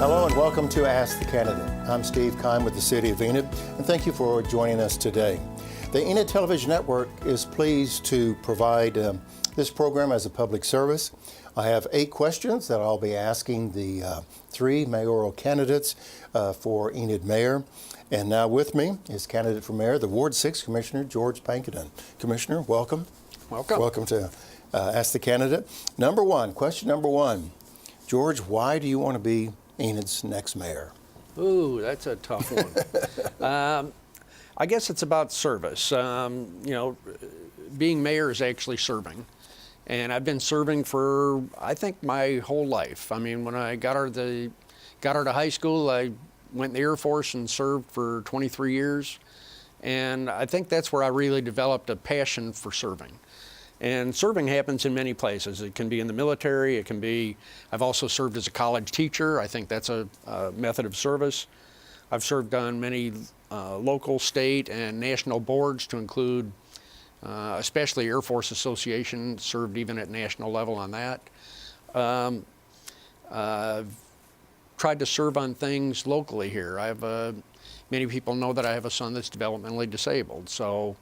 Hello and welcome to Ask the Candidate. I'm Steve Kime with the City of Enid, and thank you for joining us today. The Enid Television Network is pleased to provide this program as a public service. I have 8 questions that I'll be asking the 3 mayoral candidates for Enid Mayor. And now with me is candidate for mayor, the Ward 6 Commissioner, George Pankonin. Commissioner, welcome. Welcome. Welcome to Ask the Candidate. Question number one. George, why do you want to be Enid's next mayor? Ooh, that's a tough one. I guess it's about service. Being mayor is actually serving. And I've been serving for, I think, my whole life. I mean, when I got out of high school, I went in the Air Force and served for 23 years. And I think that's where I really developed a passion for serving. And serving happens in many places. It can be in the military, it can be, I've also served as a college teacher. I think that's a method of service. I've served on many local, state, and national boards to include especially Air Force Association, served even at national level on that. I've tried to serve on things locally here. Many people know that I have a son that's developmentally disabled. So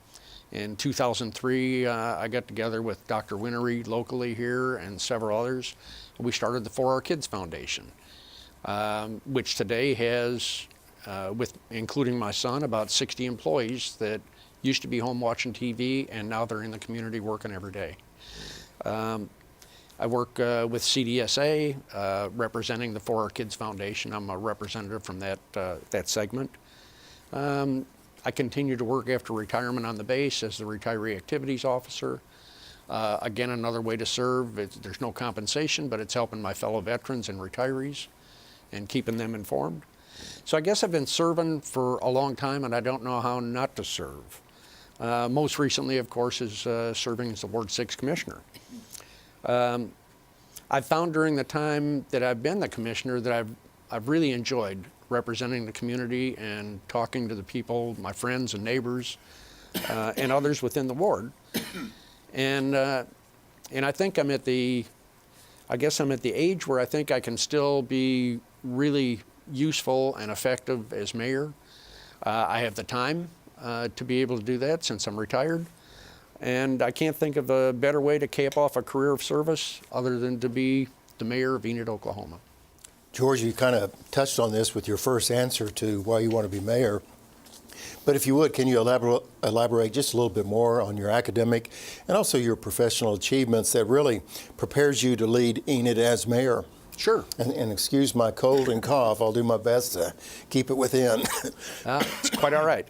in 2003, I got together with Dr. Winnery locally here and several others. We started the For Our Kids Foundation, which today has, including my son, about 60 employees that used to be home watching TV, and now they're in the community working every day. I work with CDSA, representing the For Our Kids Foundation. I'm a representative from that segment. I continue to work after retirement on the base as the retiree activities officer. Again, another way to serve. There's no compensation, but it's helping my fellow veterans and retirees and keeping them informed. So I guess I've been serving for a long time, and I don't know how not to serve. Most recently, of course, is serving as the Ward 6 Commissioner. I've found during the time that I've been the commissioner that I've really enjoyed representing the community and talking to the people, my friends and neighbors, and others within the ward. And I think I'm at the age where I think I can still be really useful and effective as mayor. I have the time to be able to do that since I'm retired. And I can't think of a better way to cap off a career of service other than to be the mayor of Enid, Oklahoma. George, you kind of touched on this with your first answer to why you want to be mayor. But if you would, can you elaborate just a little bit more on your academic and also your professional achievements that really prepares you to lead Enid as mayor? Sure. And excuse my cold and cough. I'll do my best to keep it within. It's quite all right.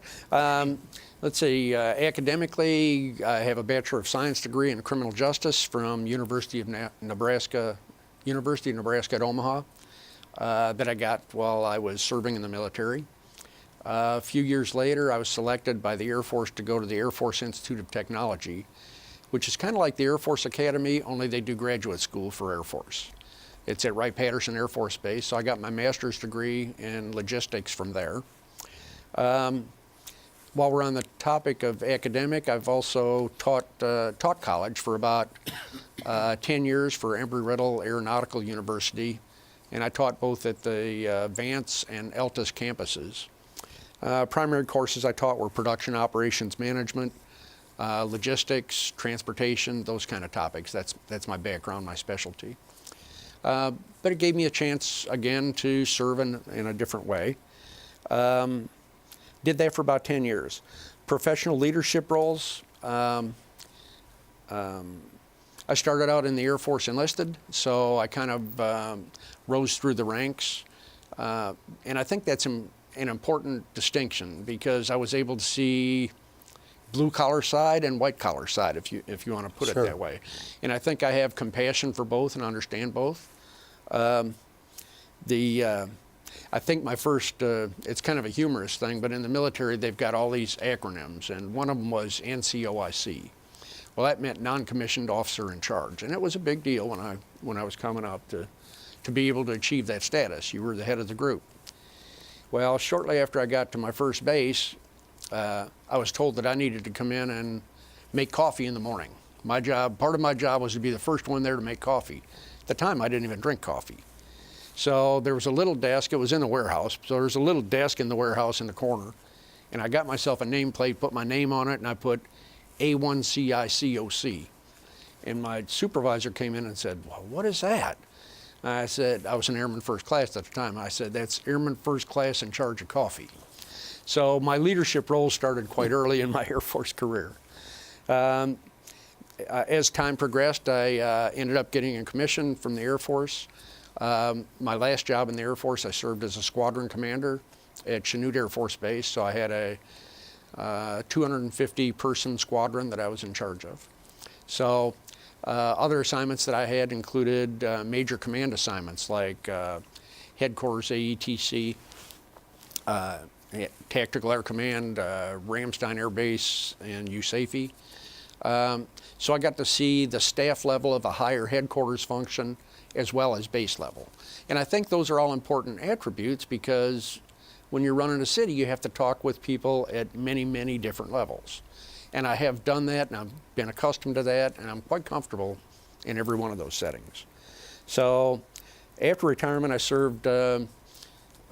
Let's see, academically, I have a Bachelor of Science degree in criminal justice from University of Nebraska at Omaha. That I got while I was serving in the military. A few years later, I was selected by the Air Force to go to the Air Force Institute of Technology, which is kind of like the Air Force Academy, only they do graduate school for Air Force. It's at Wright-Patterson Air Force Base, so I got my master's degree in logistics from there. While we're on the topic of academic, I've also taught college for about 10 years for Embry-Riddle Aeronautical University. And I taught both at the Vance and Eltis campuses. Primary courses I taught were production operations management, logistics, transportation, those kind of topics. That's my background, my specialty. But it gave me a chance, again, to serve in a different way. Did that for about 10 years. Professional leadership roles. I started out in the Air Force enlisted, so I kind of rose through the ranks. And I think that's an important distinction because I was able to see blue-collar side and white-collar side, if you want to put it that way. And I think I have compassion for both and understand both. I think my first, it's kind of a humorous thing, but in the military they've got all these acronyms, and one of them was NCOIC. Well, that meant non-commissioned officer in charge, and it was a big deal when I was coming up to be able to achieve that status. You were the head of the group. Well, shortly after I got to my first base, I was told that I needed to come in and make coffee in the morning. Part of my job was to be the first one there to make coffee. At the time, I didn't even drink coffee. So there was a little desk, it was in the warehouse, so there was a little desk in the warehouse in the corner, and I got myself a nameplate, put my name on it, and I put A1CICOC. And my supervisor came in and said, well, what is that? I said, I was an Airman First Class at the time. I said, that's Airman First Class in charge of coffee. So my leadership role started quite early in my Air Force career. As time progressed, I ended up getting a commission from the Air Force. My last job in the Air Force, I served as a squadron commander at Chanute Air Force Base. So I had a 250-person squadron that I was in charge of. So other assignments that I had included major command assignments like Headquarters AETC, Tactical Air Command, Ramstein Air Base, and USAFE. So I got to see the staff level of a higher headquarters function as well as base level. And I think those are all important attributes because when you're running a city, you have to talk with people at many, many different levels. And I have done that, and I've been accustomed to that, and I'm quite comfortable in every one of those settings. So after retirement, I served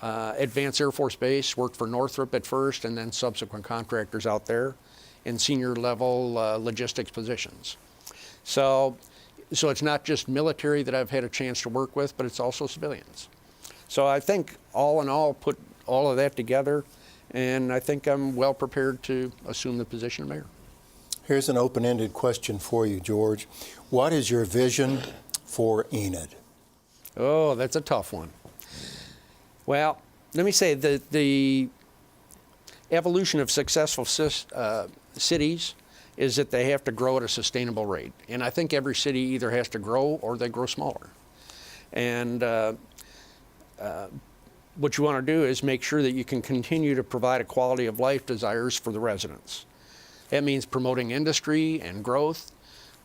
Advanced Air Force Base, worked for Northrop at first, and then subsequent contractors out there in senior level logistics positions. So it's not just military that I've had a chance to work with, but it's also civilians. So I think all in all, put all of that together, and I think I'm well prepared to assume the position of mayor. Here's an open-ended question for you, George. What is your vision for Enid? Oh, that's a tough one. Well, let me say that the evolution of successful cities is that they have to grow at a sustainable rate. And I think every city either has to grow or they grow smaller. And what you want to do is make sure that you can continue to provide a quality of life desires for the residents. That means promoting industry and growth,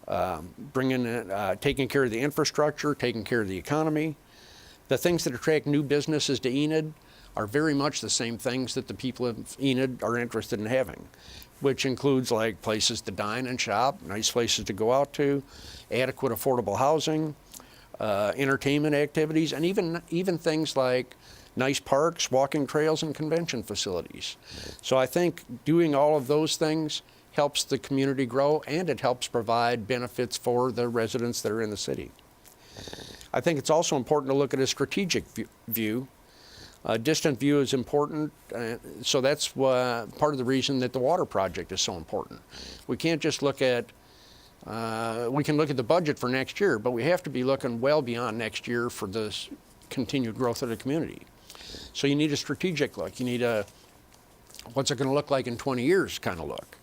taking care of the infrastructure, taking care of the economy. The things that attract new businesses to Enid are very much the same things that the people of Enid are interested in having, which includes like places to dine and shop, nice places to go out to, adequate affordable housing, entertainment activities, and even things like nice parks, walking trails, and convention facilities. So I think doing all of those things helps the community grow, and it helps provide benefits for the residents that are in the city. I think it's also important to look at a strategic view. A distant view is important, so that's part of the reason that the water project is so important. We can't just look at, we can look at the budget for next year, but we have to be looking well beyond next year for the continued growth of the community. So you need a strategic look. You need a, what's it going to look like in 20 years kind of look.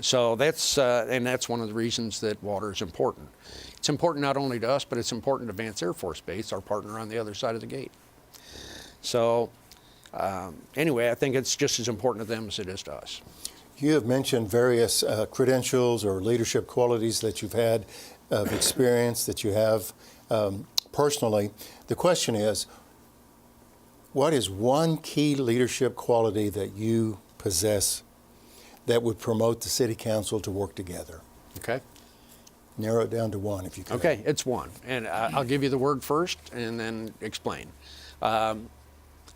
So that's one of the reasons that water is important. It's important not only to us, but it's important to Vance Air Force Base, our partner on the other side of the gate. So anyway, I think it's just as important to them as it is to us. You have mentioned various credentials or leadership qualities that you've had of experience that you have personally. The question is, what is one key leadership quality that you possess that would promote the City Council to work together? Okay. Narrow it down to one if you could. Okay, it's one. And I'll give you the word first and then explain. I'm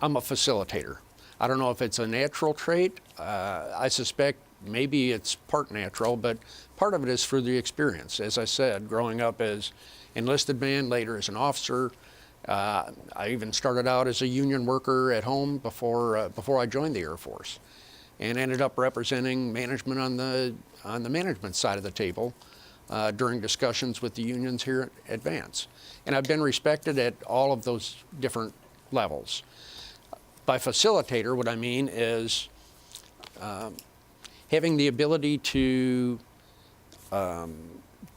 a facilitator. I don't know if it's a natural trait. I suspect maybe it's part natural, but part of it is through the experience. As I said, growing up as enlisted man, later as an officer. I even started out as a union worker at home before I joined the Air Force, and ended up representing management on the management side of the table during discussions with the unions here at Vance. And I've been respected at all of those different levels. By facilitator, what I mean is having the ability to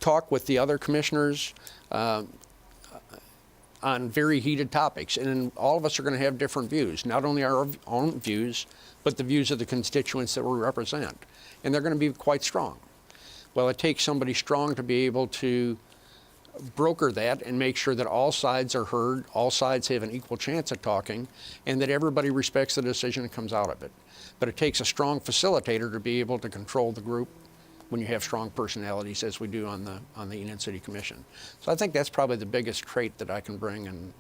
talk with the other commissioners on very heated topics. And all of us are going to have different views, not only our own views, but the views of the constituents that we represent. And they're going to be quite strong. Well, it takes somebody strong to be able to broker that and make sure that all sides are heard, all sides have an equal chance at talking, and that everybody respects the decision that comes out of it. But it takes a strong facilitator to be able to control the group when you have strong personalities, as we do on the Enid City Commission. So I think that's probably the biggest trait that I can bring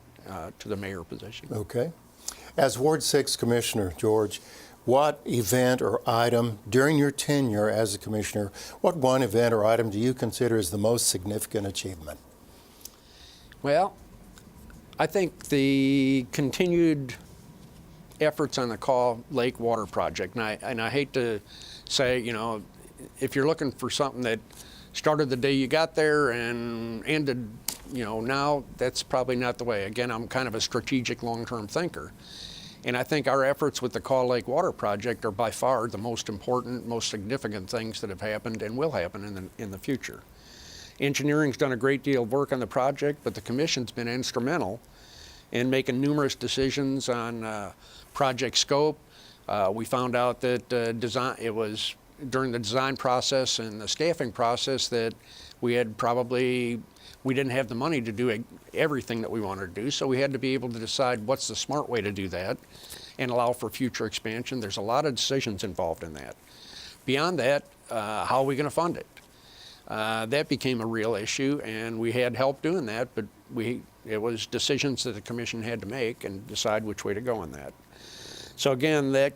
to the mayor position. Okay. As Ward 6 Commissioner, George, what event or item during your tenure as a commissioner, what one event or item do you consider as the most significant achievement? Well, I think the continued efforts on the Kaw Lake Water Project, and I hate to say, you know, if you're looking for something that started the day you got there and ended, you know, now, that's probably not the way. Again, I'm kind of a strategic long-term thinker. And I think our efforts with the Kaw Lake Water Project are by far the most important, most significant things that have happened and will happen in the future. Engineering's done a great deal of work on the project, but the Commission's been instrumental in making numerous decisions on project scope. We found out that it was during the design process and the staffing process that we didn't have the money to do everything that we wanted to do, so we had to be able to decide what's the smart way to do that and allow for future expansion. There's a lot of decisions involved in that. Beyond that, how are we going to fund it? That became a real issue, and we had help doing that, but it was decisions that the Commission had to make and decide which way to go on that. So again, that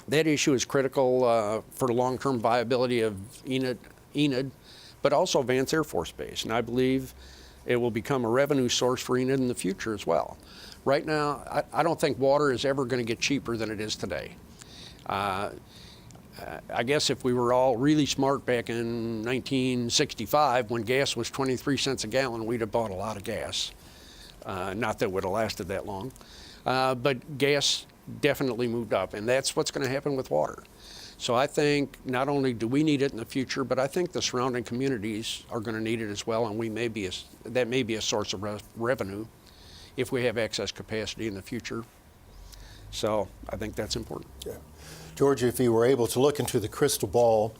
issue is critical for the long-term viability of Enid, but also Vance Air Force Base, and I believe it will become a revenue source for Enid in the future as well. Right now, I don't think water is ever going to get cheaper than it is today. I guess if we were all really smart back in 1965, when gas was 23 cents a gallon, we'd have bought a lot of gas. Not that it would have lasted that long. But gas definitely moved up, and that's what's going to happen with water. So I think not only do we need it in the future, but I think the surrounding communities are going to need it as well, and that may be a source of revenue if we have excess capacity in the future. So I think that's important. Yeah. George, if you were able to look into the crystal ball,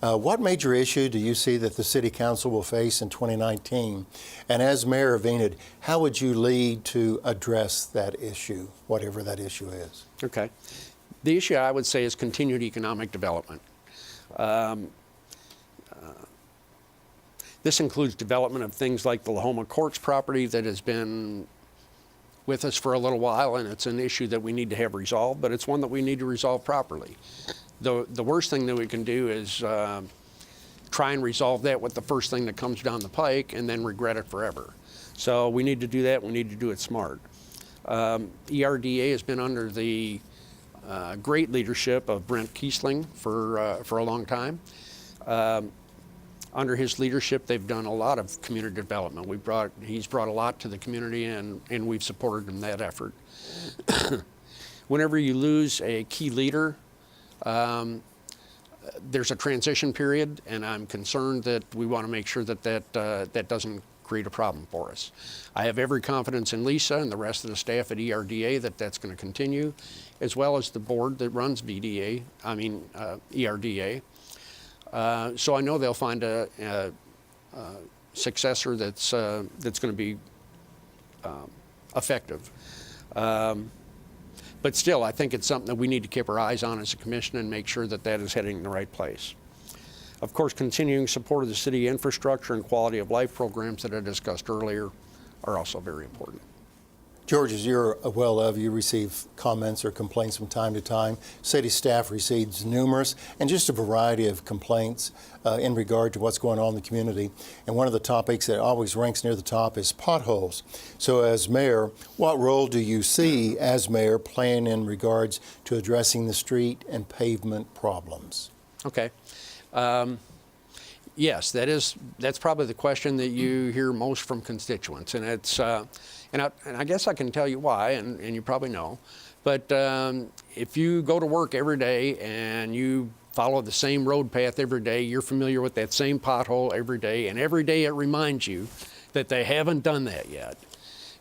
what major issue do you see that the City Council will face in 2019? And as Mayor of Enid, how would you lead to address that issue, whatever that issue is? Okay. The issue, I would say, is continued economic development. This includes development of things like the Lahoma Courts property that has been with us for a little while, and it's an issue that we need to have resolved, but it's one that we need to resolve properly. The worst thing that we can do is try and resolve that with the first thing that comes down the pike and then regret it forever. So we need to do that. We need to do it smart. ERDA has been under the great leadership of Brent Kiesling for a long time. Under his leadership, they've done a lot of community development. He's brought a lot to the community, and we've supported him in that effort. Whenever you lose a key leader, there's a transition period, and I'm concerned that we want to make sure that doesn't create a problem for us. I have every confidence in Lisa and the rest of the staff at ERDA that that's going to continue, as well as the board that runs ERDA. So I know they'll find a successor that's going to be effective. But still, I think it's something that we need to keep our eyes on as a commission and make sure that that is heading in the right place. Of course, continuing support of the city infrastructure and quality of life programs that I discussed earlier are also very important. George, as you're well of, you receive comments or complaints from time to time. City staff receives numerous and just a variety of complaints in regard to what's going on in the community. And one of the topics that always ranks near the top is potholes. So as mayor, what role do you see as mayor playing in regards to addressing the street and pavement problems? Okay. Yes, that's probably the question that you hear most from constituents, and it's and I guess I can tell you why, and you probably know, but if you go to work every day and you follow the same road path every day, you're familiar with that same pothole every day, and every day it reminds you that they haven't done that yet,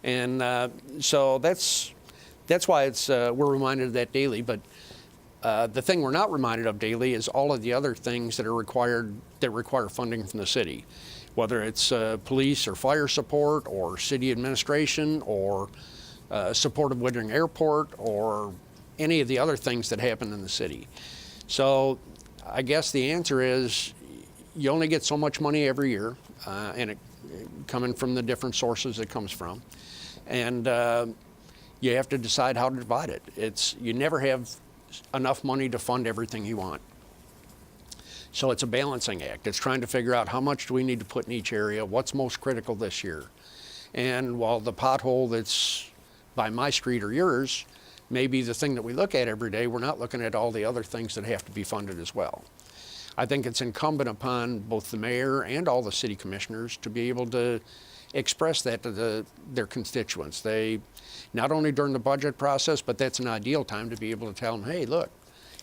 and so that's why it's we're reminded of that daily, but. The thing we're not reminded of daily is all of the other things that require funding from the city, whether it's police or fire support or city administration or support of Wittering Airport or any of the other things that happen in the city. So I guess the answer is you only get so much money every year, and it coming from the different sources it comes from. And you have to decide how to divide it. You never have enough money to fund everything you want. So it's a balancing act. It's trying to figure out how much do we need to put in each area, what's most critical this year. And while the pothole that's by my street or yours may be the thing that we look at every day, we're not looking at all the other things that have to be funded as well. I think it's incumbent upon both the mayor and all the city commissioners to be able to express that to their constituents. They, not only during the budget process, but that's an ideal time to be able to tell them, hey, look,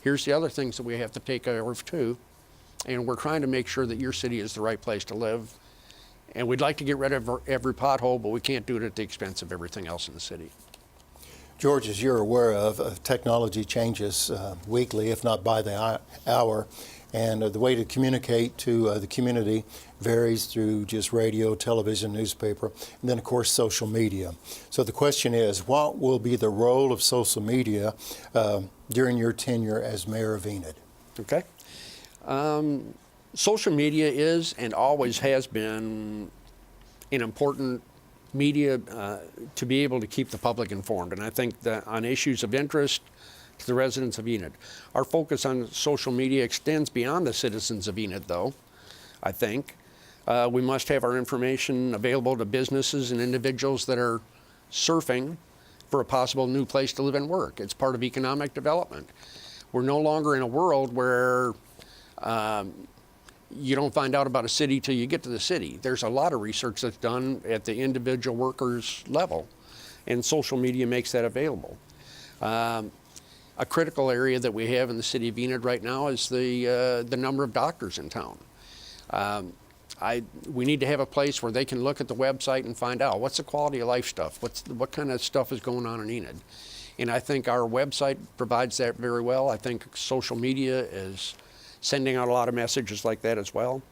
here's the other things that we have to take care of too. And we're trying to make sure that your city is the right place to live. And we'd like to get rid of every pothole, but we can't do it at the expense of everything else in the city. George, as you're aware of, technology changes weekly, if not by the hour. And the way to communicate to the community varies through just radio, television, newspaper, and then, of course, social media. So the question is, what will be the role of social media during your tenure as mayor of Enid? Okay. Social media is and always has been an important media to be able to keep the public informed. And I think that on issues of interest to the residents of Enid. Our focus on social media extends beyond the citizens of Enid, though, I think. We must have our information available to businesses and individuals that are surfing for a possible new place to live and work. It's part of economic development. We're no longer in a world where you don't find out about a city till you get to the city. There's a lot of research that's done at the individual workers level, and social media makes that available. A critical area that we have in the city of Enid right now is the number of doctors in town. We need to have a place where they can look at the website and find out what's the quality of life stuff, what kind of stuff is going on in Enid. And I think our website provides that very well. I think social media is sending out a lot of messages like that as well.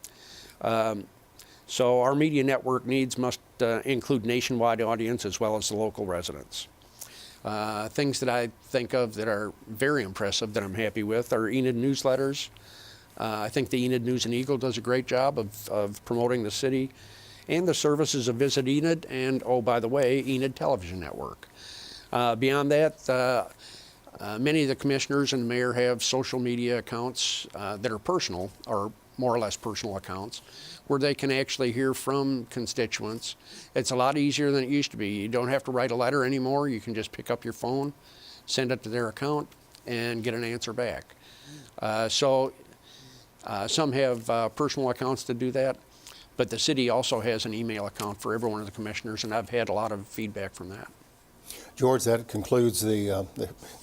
So our media network needs must include nationwide audience as well as the local residents. Things that I think of that are very impressive that I'm happy with are Enid newsletters. I think the Enid News and Eagle does a great job of promoting the city and the services of Visit Enid and, oh, by the way, Enid Television Network. Beyond that, many of the commissioners and the mayor have social media accounts that are personal, or more or less personal accounts, where they can actually hear from constituents. It's a lot easier than it used to be. You don't have to write a letter anymore. You can just pick up your phone, send it to their account, and get an answer back. Some have personal accounts to do that, but the city also has an email account for every one of the commissioners, and I've had a lot of feedback from that. George, that concludes the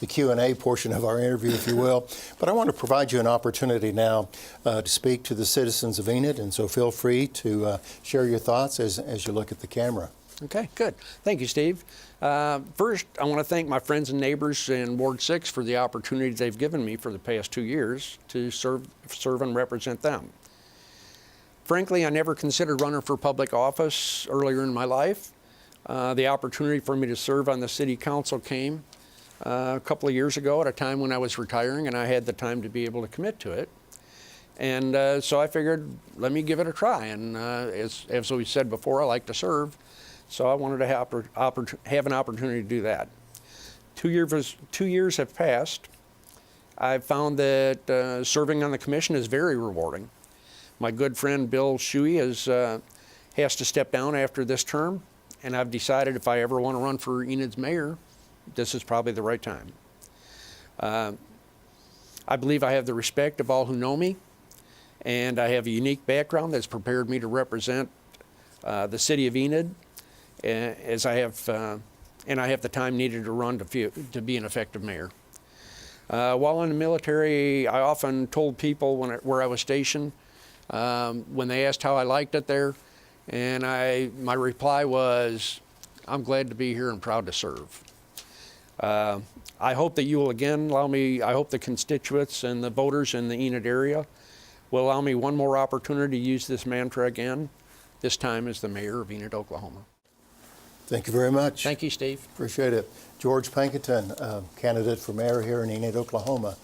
Q&A portion of our interview, if you will. But I want to provide you an opportunity now to speak to the citizens of Enid, and so feel free to share your thoughts as you look at the camera. Okay, good. Thank you, Steve. First, I want to thank my friends and neighbors in Ward 6 for the opportunity they've given me for the past 2 years to serve and represent them. Frankly, I never considered running for public office earlier in my life. The opportunity for me to serve on the city council came a couple of years ago at a time when I was retiring and I had the time to be able to commit to it. And so I figured, let me give it a try. And as we said before, I like to serve. So I wanted to have an opportunity to do that. 2 years have passed. I've found that serving on the commission is very rewarding. My good friend Bill Shuey has to step down after this term. And I've decided if I ever want to run for Enid's mayor, this is probably the right time. I believe I have the respect of all who know me, and I have a unique background that's prepared me to represent the city of Enid, as I have, and I have the time needed to run to be an effective mayor. While in the military, I often told people where I was stationed, when they asked how I liked it there, and my reply was, I'm glad to be here and proud to serve. I hope that you will again allow me, I hope the constituents and the voters in the Enid area will allow me one more opportunity to use this mantra again, this time as the mayor of Enid, Oklahoma. Thank you very much. Thank you, Steve. Appreciate it. George Pankonin, candidate for mayor here in Enid, Oklahoma.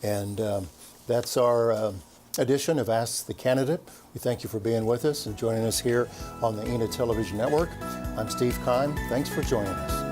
And that's our edition of Ask the Candidate. We thank you for being with us and joining us here on the Enid Television Network. I'm Steve Kime. Thanks for joining us.